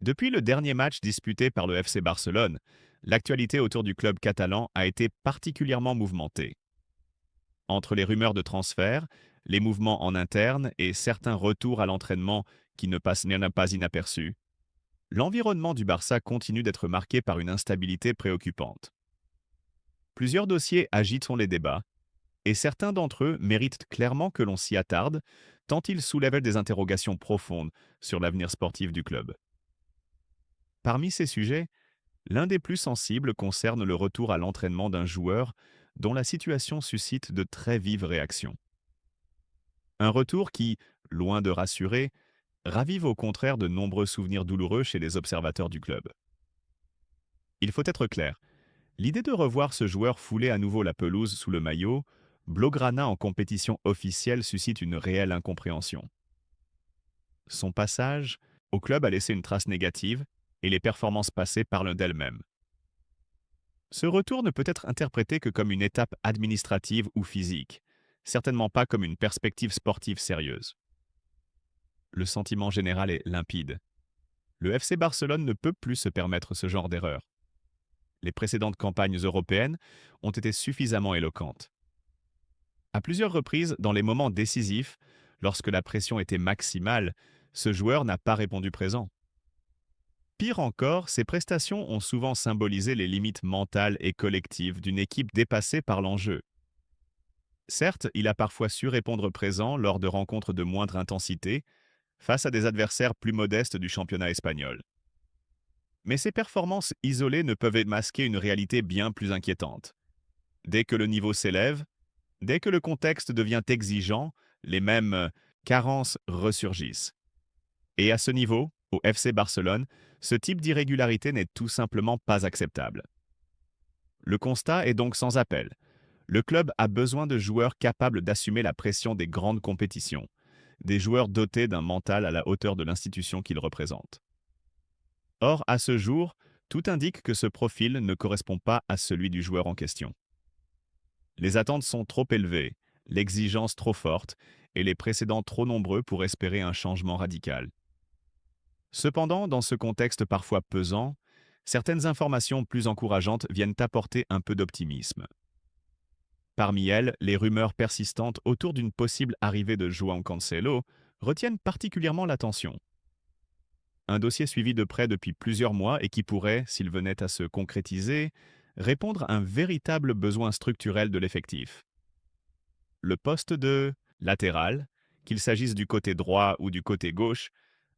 Depuis le dernier match disputé par le FC Barcelone, l'actualité autour du club catalan a été particulièrement mouvementée. Entre les rumeurs de transfert, les mouvements en interne et certains retours à l'entraînement qui ne passent pas inaperçus, l'environnement du Barça continue d'être marqué par une instabilité préoccupante. Plusieurs dossiers agitent les débats, et certains d'entre eux méritent clairement que l'on s'y attarde, tant ils soulèvent des interrogations profondes sur l'avenir sportif du club. Parmi ces sujets, l'un des plus sensibles concerne le retour à l'entraînement d'un joueur dont la situation suscite de très vives réactions. Un retour qui, loin de rassurer, ravive au contraire de nombreux souvenirs douloureux chez les observateurs du club. Il faut être clair, l'idée de revoir ce joueur fouler à nouveau la pelouse sous le maillot, Blaugrana en compétition officielle suscite une réelle incompréhension. Son passage au club a laissé une trace négative et les performances passées parlent d'elles-mêmes. Ce retour ne peut être interprété que comme une étape administrative ou physique, certainement pas comme une perspective sportive sérieuse. Le sentiment général est limpide. Le FC Barcelone ne peut plus se permettre ce genre d'erreur. Les précédentes campagnes européennes ont été suffisamment éloquentes. À plusieurs reprises, dans les moments décisifs, lorsque la pression était maximale, ce joueur n'a pas répondu présent. Pire encore, ses prestations ont souvent symbolisé les limites mentales et collectives d'une équipe dépassée par l'enjeu. Certes, il a parfois su répondre présent lors de rencontres de moindre intensité, face à des adversaires plus modestes du championnat espagnol. Mais ces performances isolées ne peuvent masquer une réalité bien plus inquiétante. Dès que le niveau s'élève, dès que le contexte devient exigeant, les mêmes carences ressurgissent. Et à ce niveau, au FC Barcelone, ce type d'irrégularité n'est tout simplement pas acceptable. Le constat est donc sans appel. Le club a besoin de joueurs capables d'assumer la pression des grandes compétitions, des joueurs dotés d'un mental à la hauteur de l'institution qu'ils représentent. Or, à ce jour, tout indique que ce profil ne correspond pas à celui du joueur en question. Les attentes sont trop élevées, l'exigence trop forte et les précédents trop nombreux pour espérer un changement radical. Cependant, dans ce contexte parfois pesant, certaines informations plus encourageantes viennent apporter un peu d'optimisme. Parmi elles, les rumeurs persistantes autour d'une possible arrivée de João Cancelo retiennent particulièrement l'attention. Un dossier suivi de près depuis plusieurs mois et qui pourrait, s'il venait à se concrétiser, répondre à un véritable besoin structurel de l'effectif. Le poste de latéral, qu'il s'agisse du côté droit ou du côté gauche,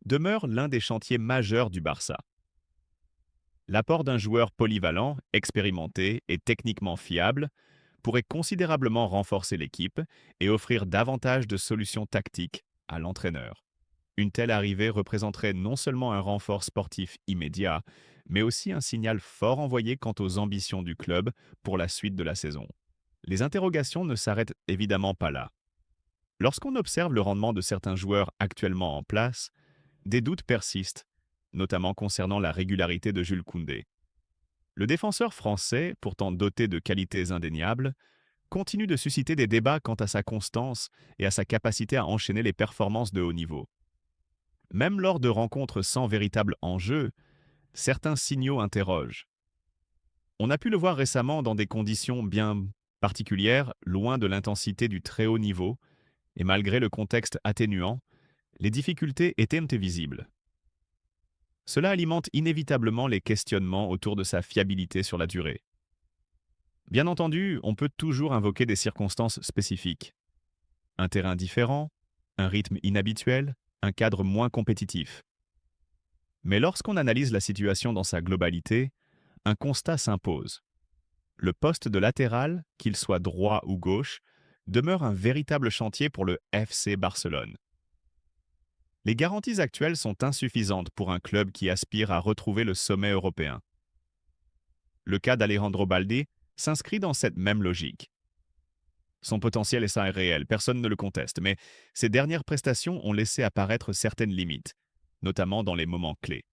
demeure l'un des chantiers majeurs du Barça. L'apport d'un joueur polyvalent, expérimenté et techniquement fiable pourrait considérablement renforcer l'équipe et offrir davantage de solutions tactiques à l'entraîneur. Une telle arrivée représenterait non seulement un renfort sportif immédiat, mais aussi un signal fort envoyé quant aux ambitions du club pour la suite de la saison. Les interrogations ne s'arrêtent évidemment pas là. Lorsqu'on observe le rendement de certains joueurs actuellement en place, des doutes persistent, notamment concernant la régularité de Jules Koundé. Le défenseur français, pourtant doté de qualités indéniables, continue de susciter des débats quant à sa constance et à sa capacité à enchaîner les performances de haut niveau. Même lors de rencontres sans véritable enjeu, certains signaux interrogent. On a pu le voir récemment dans des conditions bien particulières, loin de l'intensité du très haut niveau, et malgré le contexte atténuant, les difficultés étaient visibles. Cela alimente inévitablement les questionnements autour de sa fiabilité sur la durée. Bien entendu, on peut toujours invoquer des circonstances spécifiques. Un terrain différent, un rythme inhabituel, un cadre moins compétitif. Mais lorsqu'on analyse la situation dans sa globalité, un constat s'impose. Le poste de latéral, qu'il soit droit ou gauche, demeure un véritable chantier pour le FC Barcelone. Les garanties actuelles sont insuffisantes pour un club qui aspire à retrouver le sommet européen. Le cas d'Alejandro Balde s'inscrit dans cette même logique. Son potentiel est réel, personne ne le conteste, mais ses dernières prestations ont laissé apparaître certaines limites, notamment dans les moments clés.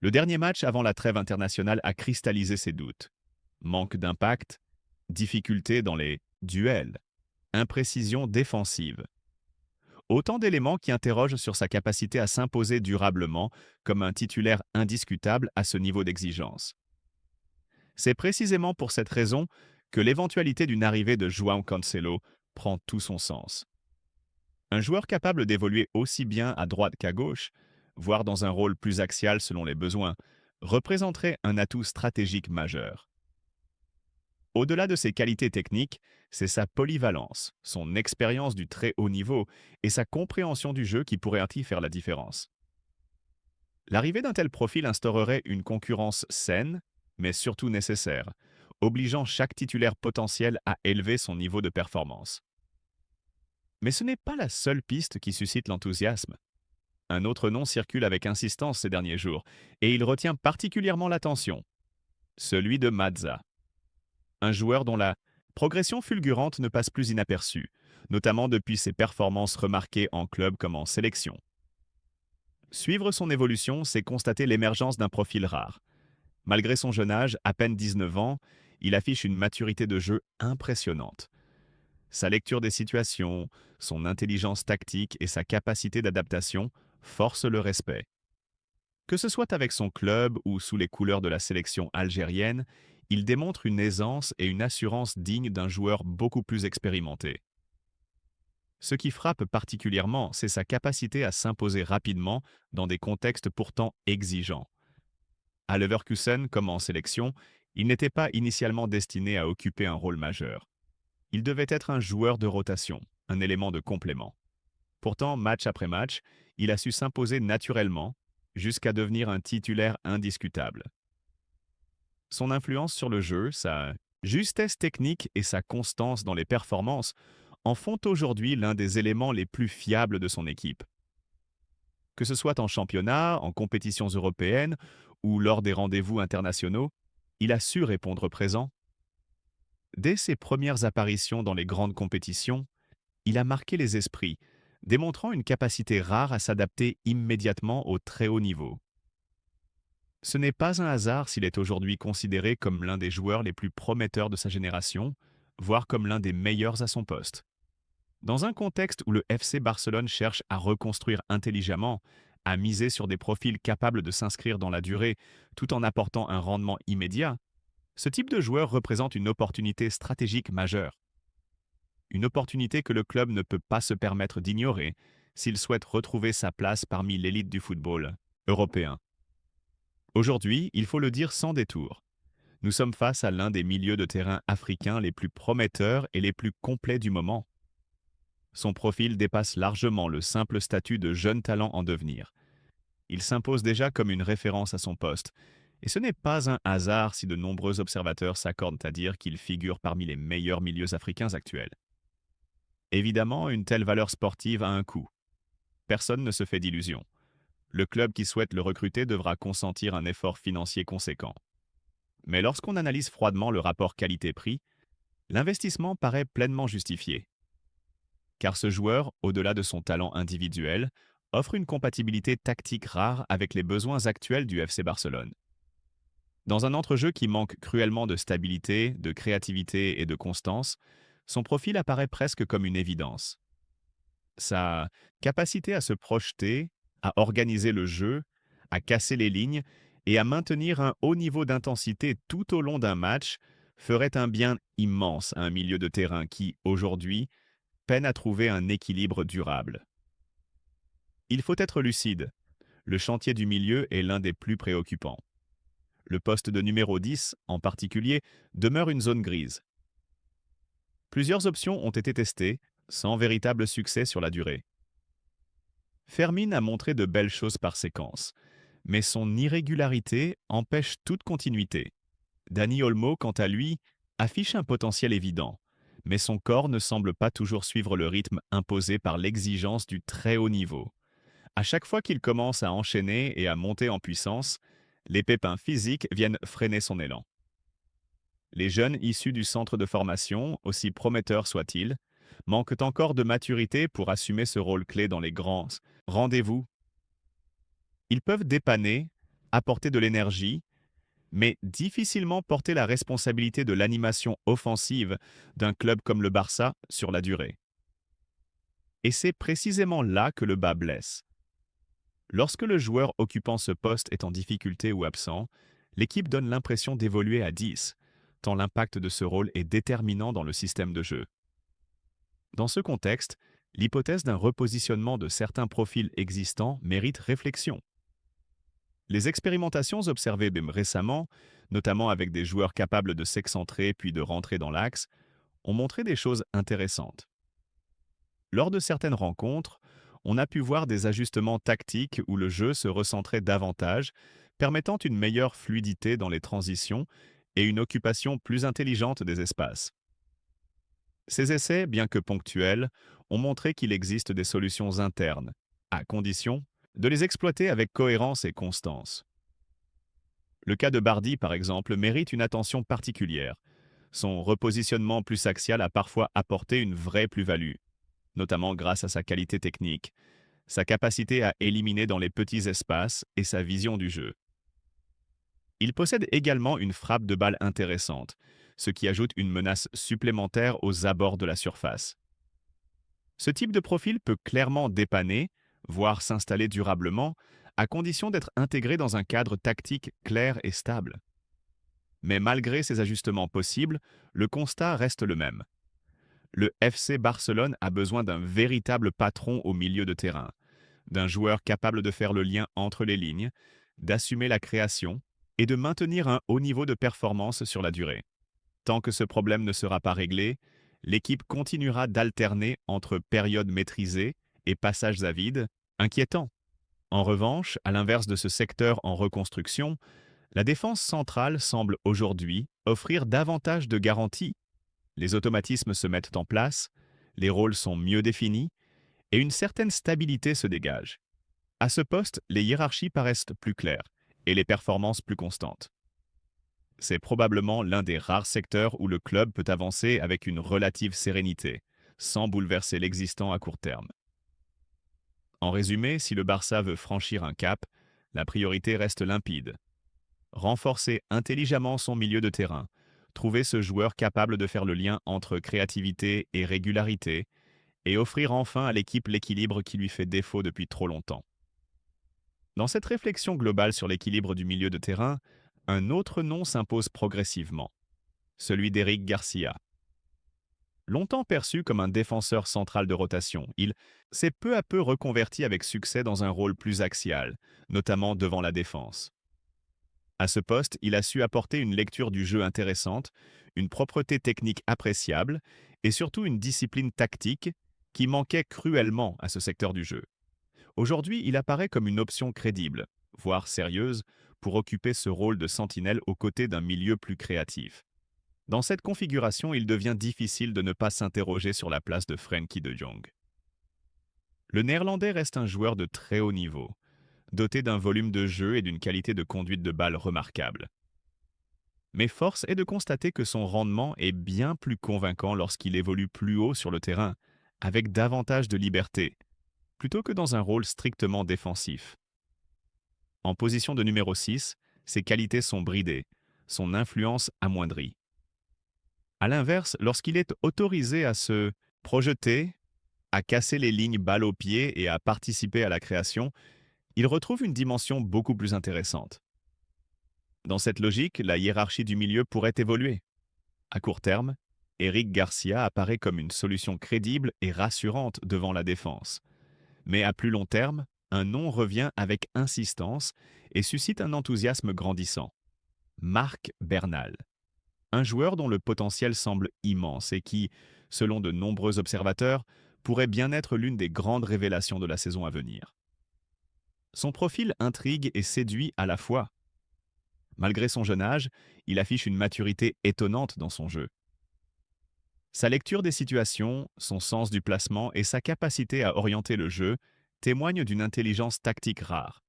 Le dernier match avant la trêve internationale a cristallisé ses doutes. Manque d'impact, difficultés dans les duels, imprécision défensive. Autant d'éléments qui interrogent sur sa capacité à s'imposer durablement comme un titulaire indiscutable à ce niveau d'exigence. C'est précisément pour cette raison que l'éventualité d'une arrivée de João Cancelo prend tout son sens. Un joueur capable d'évoluer aussi bien à droite qu'à gauche, voire dans un rôle plus axial selon les besoins, représenterait un atout stratégique majeur. Au-delà de ses qualités techniques, c'est sa polyvalence, son expérience du très haut niveau et sa compréhension du jeu qui pourraient ainsi faire la différence. L'arrivée d'un tel profil instaurerait une concurrence saine, mais surtout nécessaire, obligeant chaque titulaire potentiel à élever son niveau de performance. Mais ce n'est pas la seule piste qui suscite l'enthousiasme. Un autre nom circule avec insistance ces derniers jours, et il retient particulièrement l'attention, celui de Mazza. Un joueur dont la progression fulgurante ne passe plus inaperçue, notamment depuis ses performances remarquées en club comme en sélection. Suivre son évolution, c'est constater l'émergence d'un profil rare. Malgré son jeune âge, à peine 19 ans, il affiche une maturité de jeu impressionnante. Sa lecture des situations, son intelligence tactique et sa capacité d'adaptation forcent le respect. Que ce soit avec son club ou sous les couleurs de la sélection algérienne, il démontre une aisance et une assurance dignes d'un joueur beaucoup plus expérimenté. Ce qui frappe particulièrement, c'est sa capacité à s'imposer rapidement dans des contextes pourtant exigeants. À Leverkusen, comme en sélection, il n'était pas initialement destiné à occuper un rôle majeur. Il devait être un joueur de rotation, un élément de complément. Pourtant, match après match, il a su s'imposer naturellement, jusqu'à devenir un titulaire indiscutable. Son influence sur le jeu, sa justesse technique et sa constance dans les performances en font aujourd'hui l'un des éléments les plus fiables de son équipe. Que ce soit en championnat, en compétitions européennes ou lors des rendez-vous internationaux, il a su répondre présent. Dès ses premières apparitions dans les grandes compétitions, il a marqué les esprits, démontrant une capacité rare à s'adapter immédiatement au très haut niveau. Ce n'est pas un hasard s'il est aujourd'hui considéré comme l'un des joueurs les plus prometteurs de sa génération, voire comme l'un des meilleurs à son poste. Dans un contexte où le FC Barcelone cherche à reconstruire intelligemment, à miser sur des profils capables de s'inscrire dans la durée tout en apportant un rendement immédiat, ce type de joueur représente une opportunité stratégique majeure. Une opportunité que le club ne peut pas se permettre d'ignorer s'il souhaite retrouver sa place parmi l'élite du football européen. Aujourd'hui, il faut le dire sans détour, nous sommes face à l'un des milieux de terrain africains les plus prometteurs et les plus complets du moment. Son profil dépasse largement le simple statut de jeune talent en devenir. Il s'impose déjà comme une référence à son poste, et ce n'est pas un hasard si de nombreux observateurs s'accordent à dire qu'il figure parmi les meilleurs milieux africains actuels. Évidemment, une telle valeur sportive a un coût. Personne ne se fait d'illusions. Le club qui souhaite le recruter devra consentir un effort financier conséquent. Mais lorsqu'on analyse froidement le rapport qualité-prix, l'investissement paraît pleinement justifié. Car ce joueur, au-delà de son talent individuel, offre une compatibilité tactique rare avec les besoins actuels du FC Barcelone. Dans un entrejeu qui manque cruellement de stabilité, de créativité et de constance, son profil apparaît presque comme une évidence. Sa capacité à se projeter, à organiser le jeu, à casser les lignes et à maintenir un haut niveau d'intensité tout au long d'un match ferait un bien immense à un milieu de terrain qui, aujourd'hui, peine à trouver un équilibre durable. Il faut être lucide. Le chantier du milieu est l'un des plus préoccupants. Le poste de numéro 10, en particulier, demeure une zone grise. Plusieurs options ont été testées, sans véritable succès sur la durée. Fermin a montré de belles choses par séquence, mais son irrégularité empêche toute continuité. Dani Olmo, quant à lui, affiche un potentiel évident, mais son corps ne semble pas toujours suivre le rythme imposé par l'exigence du très haut niveau. À chaque fois qu'il commence à enchaîner et à monter en puissance, les pépins physiques viennent freiner son élan. Les jeunes issus du centre de formation, aussi prometteurs soient-ils, manquent encore de maturité pour assumer ce rôle clé dans les grands rendez-vous. Ils peuvent dépanner, apporter de l'énergie, mais difficilement porter la responsabilité de l'animation offensive d'un club comme le Barça sur la durée. Et c'est précisément là que le bas blesse. Lorsque le joueur occupant ce poste est en difficulté ou absent, l'équipe donne l'impression d'évoluer à 10, tant l'impact de ce rôle est déterminant dans le système de jeu. Dans ce contexte, l'hypothèse d'un repositionnement de certains profils existants mérite réflexion. Les expérimentations observées même récemment, notamment avec des joueurs capables de s'excentrer puis de rentrer dans l'axe, ont montré des choses intéressantes. Lors de certaines rencontres, on a pu voir des ajustements tactiques où le jeu se recentrait davantage, permettant une meilleure fluidité dans les transitions et une occupation plus intelligente des espaces. Ces essais, bien que ponctuels, ont montré qu'il existe des solutions internes, à condition de les exploiter avec cohérence et constance. Le cas de Bardi, par exemple, mérite une attention particulière. Son repositionnement plus axial a parfois apporté une vraie plus-value, notamment grâce à sa qualité technique, sa capacité à éliminer dans les petits espaces et sa vision du jeu. Il possède également une frappe de balle intéressante, ce qui ajoute une menace supplémentaire aux abords de la surface. Ce type de profil peut clairement dépanner, voire s'installer durablement, à condition d'être intégré dans un cadre tactique clair et stable. Mais malgré ces ajustements possibles, le constat reste le même. Le FC Barcelone a besoin d'un véritable patron au milieu de terrain, d'un joueur capable de faire le lien entre les lignes, d'assumer la création et de maintenir un haut niveau de performance sur la durée. Tant que ce problème ne sera pas réglé, l'équipe continuera d'alterner entre périodes maîtrisées et passages à vide, inquiétants. En revanche, à l'inverse de ce secteur en reconstruction, la défense centrale semble aujourd'hui offrir davantage de garanties. Les automatismes se mettent en place, les rôles sont mieux définis et une certaine stabilité se dégage. À ce poste, les hiérarchies paraissent plus claires et les performances plus constantes. C'est probablement l'un des rares secteurs où le club peut avancer avec une relative sérénité, sans bouleverser l'existant à court terme. En résumé, si le Barça veut franchir un cap, la priorité reste limpide. Renforcer intelligemment son milieu de terrain, trouver ce joueur capable de faire le lien entre créativité et régularité, et offrir enfin à l'équipe l'équilibre qui lui fait défaut depuis trop longtemps. Dans cette réflexion globale sur l'équilibre du milieu de terrain, un autre nom s'impose progressivement, celui d'Eric Garcia. Longtemps perçu comme un défenseur central de rotation, il s'est peu à peu reconverti avec succès dans un rôle plus axial, notamment devant la défense. À ce poste, il a su apporter une lecture du jeu intéressante, une propreté technique appréciable et surtout une discipline tactique qui manquait cruellement à ce secteur du jeu. Aujourd'hui, il apparaît comme une option crédible, voire sérieuse, pour occuper ce rôle de sentinelle aux côtés d'un milieu plus créatif. Dans cette configuration, il devient difficile de ne pas s'interroger sur la place de Frenkie de Jong. Le Néerlandais reste un joueur de très haut niveau, doté d'un volume de jeu et d'une qualité de conduite de balle remarquable. Mais force est de constater que son rendement est bien plus convaincant lorsqu'il évolue plus haut sur le terrain, avec davantage de liberté, plutôt que dans un rôle strictement défensif. En position de numéro 6, ses qualités sont bridées, son influence amoindrie. A l'inverse, lorsqu'il est autorisé à se projeter, à casser les lignes balle au pied et à participer à la création, il retrouve une dimension beaucoup plus intéressante. Dans cette logique, la hiérarchie du milieu pourrait évoluer. À court terme, Eric Garcia apparaît comme une solution crédible et rassurante devant la défense. Mais à plus long terme, un nom revient avec insistance et suscite un enthousiasme grandissant. Marc Bernal. Un joueur dont le potentiel semble immense et qui, selon de nombreux observateurs, pourrait bien être l'une des grandes révélations de la saison à venir. Son profil intrigue et séduit à la fois. Malgré son jeune âge, il affiche une maturité étonnante dans son jeu. Sa lecture des situations, son sens du placement et sa capacité à orienter le jeu témoignent d'une intelligence tactique rare.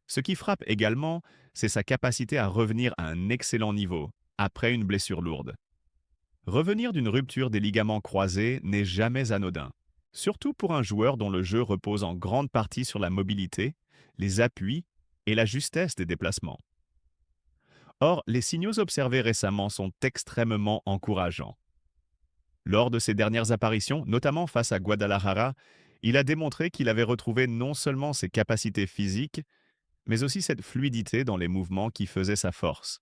Ce qui frappe également, c'est sa capacité à revenir à un excellent niveau, après une blessure lourde. Revenir d'une rupture des ligaments croisés n'est jamais anodin, surtout pour un joueur dont le jeu repose en grande partie sur la mobilité, les appuis et la justesse des déplacements. Or, les signaux observés récemment sont extrêmement encourageants. Lors de ses dernières apparitions, notamment face à Guadalajara, il a démontré qu'il avait retrouvé non seulement ses capacités physiques, mais aussi cette fluidité dans les mouvements qui faisaient sa force.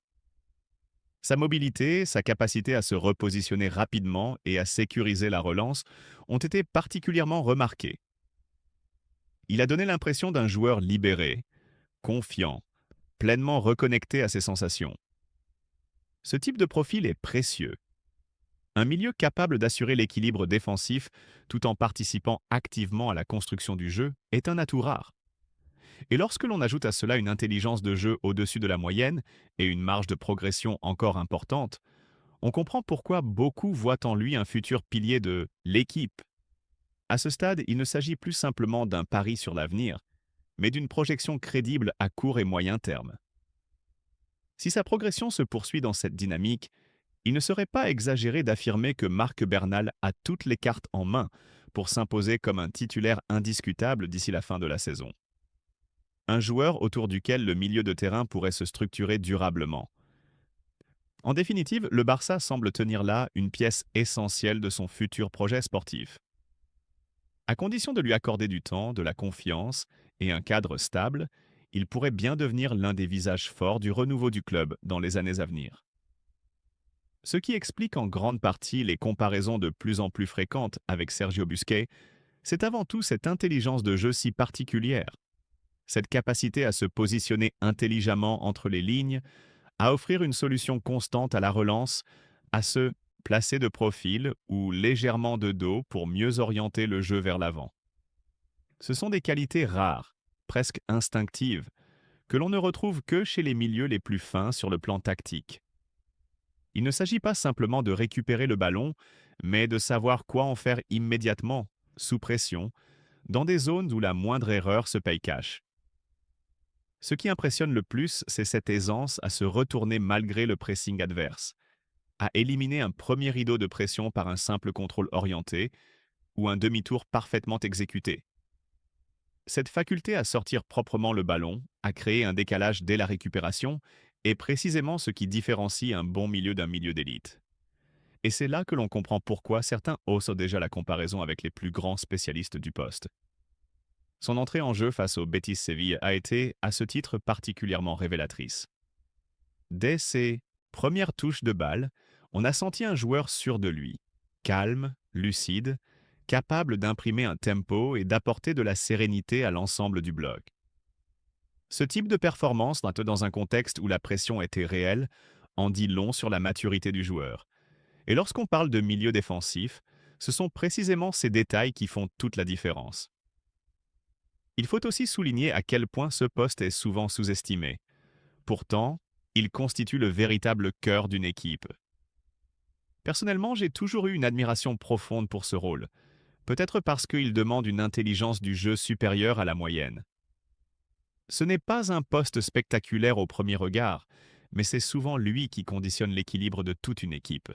Sa mobilité, sa capacité à se repositionner rapidement et à sécuriser la relance ont été particulièrement remarquées. Il a donné l'impression d'un joueur libéré, confiant, pleinement reconnecté à ses sensations. Ce type de profil est précieux. Un milieu capable d'assurer l'équilibre défensif tout en participant activement à la construction du jeu est un atout rare. Et lorsque l'on ajoute à cela une intelligence de jeu au-dessus de la moyenne et une marge de progression encore importante, on comprend pourquoi beaucoup voient en lui un futur pilier de l'équipe. À ce stade, il ne s'agit plus simplement d'un pari sur l'avenir, mais d'une projection crédible à court et moyen terme. Si sa progression se poursuit dans cette dynamique, il ne serait pas exagéré d'affirmer que Marc Bernal a toutes les cartes en main pour s'imposer comme un titulaire indiscutable d'ici la fin de la saison. Un joueur autour duquel le milieu de terrain pourrait se structurer durablement. En définitive, le Barça semble tenir là une pièce essentielle de son futur projet sportif. À condition de lui accorder du temps, de la confiance et un cadre stable, il pourrait bien devenir l'un des visages forts du renouveau du club dans les années à venir. Ce qui explique en grande partie les comparaisons de plus en plus fréquentes avec Sergio Busquets, c'est avant tout cette intelligence de jeu si particulière, cette capacité à se positionner intelligemment entre les lignes, à offrir une solution constante à la relance, à se placer de profil ou légèrement de dos pour mieux orienter le jeu vers l'avant. Ce sont des qualités rares, presque instinctives, que l'on ne retrouve que chez les milieux les plus fins sur le plan tactique. Il ne s'agit pas simplement de récupérer le ballon, mais de savoir quoi en faire immédiatement, sous pression, dans des zones où la moindre erreur se paye cash. Ce qui impressionne le plus, c'est cette aisance à se retourner malgré le pressing adverse, à éliminer un premier rideau de pression par un simple contrôle orienté ou un demi-tour parfaitement exécuté. Cette faculté à sortir proprement le ballon, à créer un décalage dès la récupération, est précisément ce qui différencie un bon milieu d'un milieu d'élite. Et c'est là que l'on comprend pourquoi certains haussent déjà la comparaison avec les plus grands spécialistes du poste. Son entrée en jeu face au Betis Séville a été, à ce titre, particulièrement révélatrice. Dès ses premières touches de balle, on a senti un joueur sûr de lui, calme, lucide, capable d'imprimer un tempo et d'apporter de la sérénité à l'ensemble du bloc. Ce type de performance, dans un contexte où la pression était réelle, en dit long sur la maturité du joueur. Et lorsqu'on parle de milieu défensif, ce sont précisément ces détails qui font toute la différence. Il faut aussi souligner à quel point ce poste est souvent sous-estimé. Pourtant, il constitue le véritable cœur d'une équipe. Personnellement, j'ai toujours eu une admiration profonde pour ce rôle, peut-être parce qu'il demande une intelligence du jeu supérieure à la moyenne. Ce n'est pas un poste spectaculaire au premier regard, mais c'est souvent lui qui conditionne l'équilibre de toute une équipe.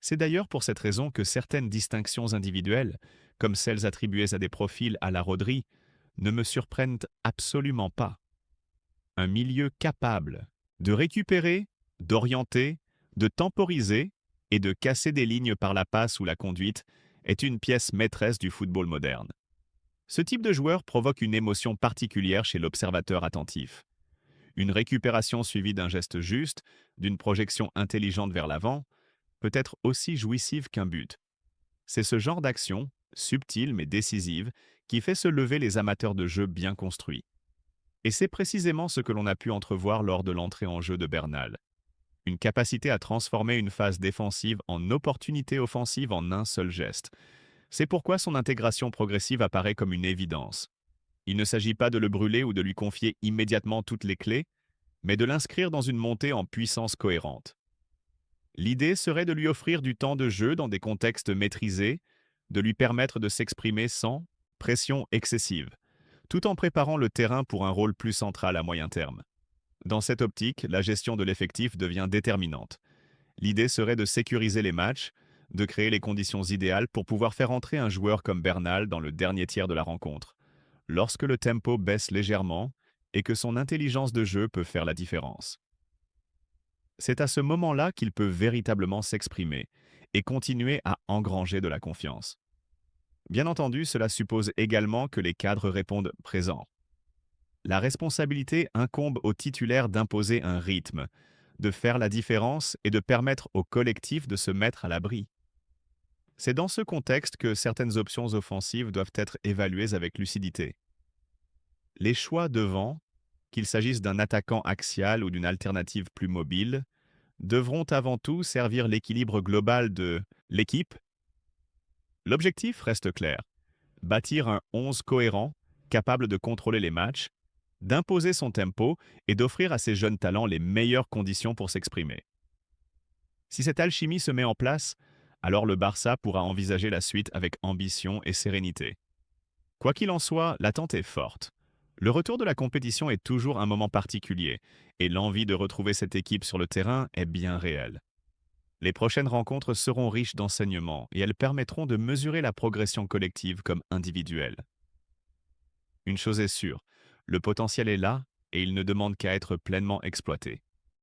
C'est d'ailleurs pour cette raison que certaines distinctions individuelles, comme celles attribuées à des profils à la Rodri, ne me surprennent absolument pas. Un milieu capable de récupérer, d'orienter, de temporiser et de casser des lignes par la passe ou la conduite est une pièce maîtresse du football moderne. Ce type de joueur provoque une émotion particulière chez l'observateur attentif. Une récupération suivie d'un geste juste, d'une projection intelligente vers l'avant, peut être aussi jouissive qu'un but. C'est ce genre d'action, subtile mais décisive, qui fait se lever les amateurs de jeu bien construits. Et c'est précisément ce que l'on a pu entrevoir lors de l'entrée en jeu de Bernal. Une capacité à transformer une phase défensive en opportunité offensive en un seul geste. C'est pourquoi son intégration progressive apparaît comme une évidence. Il ne s'agit pas de le brûler ou de lui confier immédiatement toutes les clés, mais de l'inscrire dans une montée en puissance cohérente. L'idée serait de lui offrir du temps de jeu dans des contextes maîtrisés, de lui permettre de s'exprimer sans pression excessive, tout en préparant le terrain pour un rôle plus central à moyen terme. Dans cette optique, la gestion de l'effectif devient déterminante. L'idée serait de sécuriser les matchs, de créer les conditions idéales pour pouvoir faire entrer un joueur comme Bernal dans le dernier tiers de la rencontre, lorsque le tempo baisse légèrement et que son intelligence de jeu peut faire la différence. C'est à ce moment-là qu'il peut véritablement s'exprimer et continuer à engranger de la confiance. Bien entendu, cela suppose également que les cadres répondent présents. La responsabilité incombe aux titulaires d'imposer un rythme, de faire la différence et de permettre au collectif de se mettre à l'abri. C'est dans ce contexte que certaines options offensives doivent être évaluées avec lucidité. Les choix devant, qu'il s'agisse d'un attaquant axial ou d'une alternative plus mobile, devront avant tout servir l'équilibre global de l'équipe. L'objectif reste clair: bâtir un 11 cohérent, capable de contrôler les matchs, d'imposer son tempo et d'offrir à ses jeunes talents les meilleures conditions pour s'exprimer. Si cette alchimie se met en place, alors le Barça pourra envisager la suite avec ambition et sérénité. Quoi qu'il en soit, l'attente est forte. Le retour de la compétition est toujours un moment particulier, et l'envie de retrouver cette équipe sur le terrain est bien réelle. Les prochaines rencontres seront riches d'enseignements et elles permettront de mesurer la progression collective comme individuelle. Une chose est sûre, le potentiel est là et il ne demande qu'à être pleinement exploité.